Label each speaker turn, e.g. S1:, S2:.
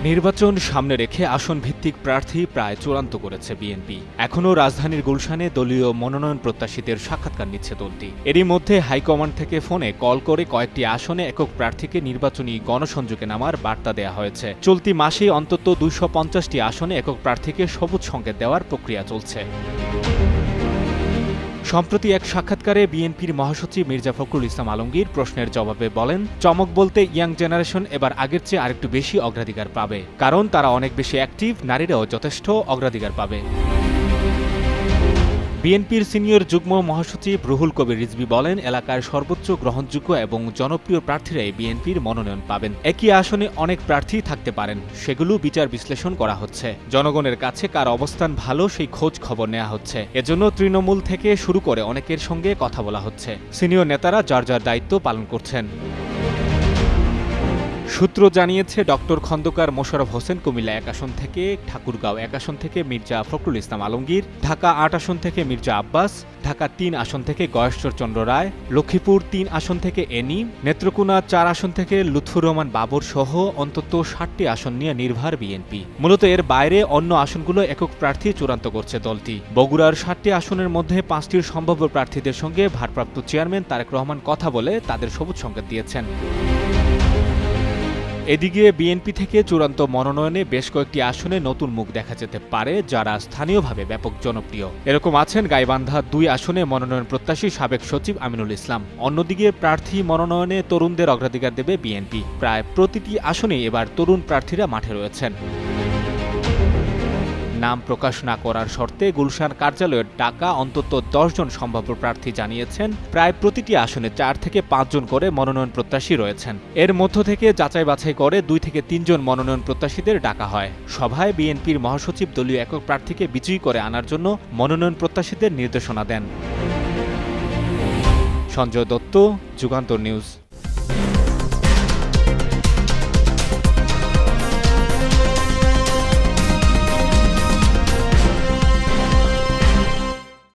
S1: নির্বাচন সামনে রেখে আসন ভিত্তিক প্রার্থী প্রায় চূড়ান্ত করেছে বিএনপি। এখনও রাজধানীর গুলশানে দলীয় মনোনয়ন প্রত্যাশীদের সাক্ষাৎকার নিচ্ছে দলটি। এরই মধ্যে হাইকমান্ড থেকে ফোনে কল করে কয়েকটি আসনে একক প্রার্থীকে নির্বাচনী গণসংযোগে নামার বার্তা দেওয়া হয়েছে। চলতি মাসেই অন্তত ২৫০টি আসনে একক প্রার্থীকে সবুজ সংকেত দেওয়ার প্রক্রিয়া চলছে। সম্প্রতি এক সাক্ষাৎকারে বিএনপির মহাসচিব মির্জা ফখরুল ইসলাম আলমগীর প্রশ্নের জবাবে বলেন, চমক বলতে ইয়াং জেনারেশন এবার আগের চেয়ে আরেকটু বেশি অগ্রাধিকার পাবে, কারণ তারা অনেক বেশি অ্যাক্টিভ, নারীরাও যথেষ্ট অগ্রাধিকার পাবে। বিএনপির সিনিয়র যুগ্ম মহাসচিব রুহুল কবির রিজভী বলেন, এলাকার সর্বোচ্চ গ্রহণযোগ্য এবং জনপ্রিয় প্রার্থীরাই বিএনপির মনোনয়ন পাবেন। একই আসনে অনেক প্রার্থী থাকতে পারেন, সেগুলো বিচার বিশ্লেষণ করা হচ্ছে। জনগণের কাছে কার অবস্থান ভালো সেই খোঁজ খবর নেওয়া হচ্ছে। এজন্য তৃণমূল থেকে শুরু করে অনেকের সঙ্গে কথা বলা হচ্ছে। সিনিয়র নেতারা যার যার দায়িত্ব পালন করছেন। সূত্র জানিয়েছে, ডক্টর খন্দকার মোশাররফ হোসেন কুমিল্লা ১ আসন থেকে, ঠাকুরগাঁও ১ আসন থেকে মির্জা ফখরুল ইসলাম আলমগীর, ঢাকা ৮ আসন থেকে মির্জা আব্বাস, ঢাকা ৩ আসন থেকে গয়েশ্বর চন্দ্র রায়, লক্ষ্মীপুর ৩ আসন থেকে এনি, নেত্রকোনা ৪ আসন থেকে লুৎফুর রহমান বাবর সহ অন্তত ৬০টি আসন নিয়ে নির্ভার বিএনপি। মূলত এর বাইরে অন্য আসনগুলো একক প্রার্থী চূড়ান্ত করছে দলটি। বগুড়ার ৭টি আসনের মধ্যে ৫টির সম্ভাব্য প্রার্থীদের সঙ্গে ভারপ্রাপ্ত চেয়ারম্যান তারেক রহমান কথা বলে তাদের সবুজ সংকেত দিয়েছেন। এদিকে বিএনপি থেকে চূড়ান্ত মনোনয়নে বেশ কয়েকটি আসনে নতুন মুখ দেখা যেতে পারে, যারা স্থানীয়ভাবে ব্যাপক জনপ্রিয়। এরকম আছেন গাইবান্ধা ২ আসনে মনোনয়ন প্রত্যাশী সাবেক সচিব আমিনুল ইসলাম। অন্যদিকে প্রার্থী মনোনয়নে তরুণদের অগ্রাধিকার দেবে বিএনপি। প্রায় প্রতিটি আসনেই এবার তরুণ প্রার্থীরা মাঠে রয়েছেন। নাম প্রকাশ না করার শর্তে গুলশান কার্যালয়ের ডাকা অন্তত ১০ জন সম্ভাব্য প্রার্থী জানিয়েছেন, প্রায় প্রতিটি আসনে ৪ থেকে ৫ জন করে মনোনয়ন প্রত্যাশী রয়েছেন। এর মধ্য থেকে যাচাই বাছাই করে ২ থেকে ৩ জন মনোনয়ন প্রত্যাশীদের ডাকা হয়। সভায় বিএনপির মহাসচিব দলীয় একক প্রার্থীকে বিজয়ী করে আনার জন্য মনোনয়ন প্রত্যাশীদের নির্দেশনা দেন। সঞ্জয় দত্ত, যুগান্তর নিউজ।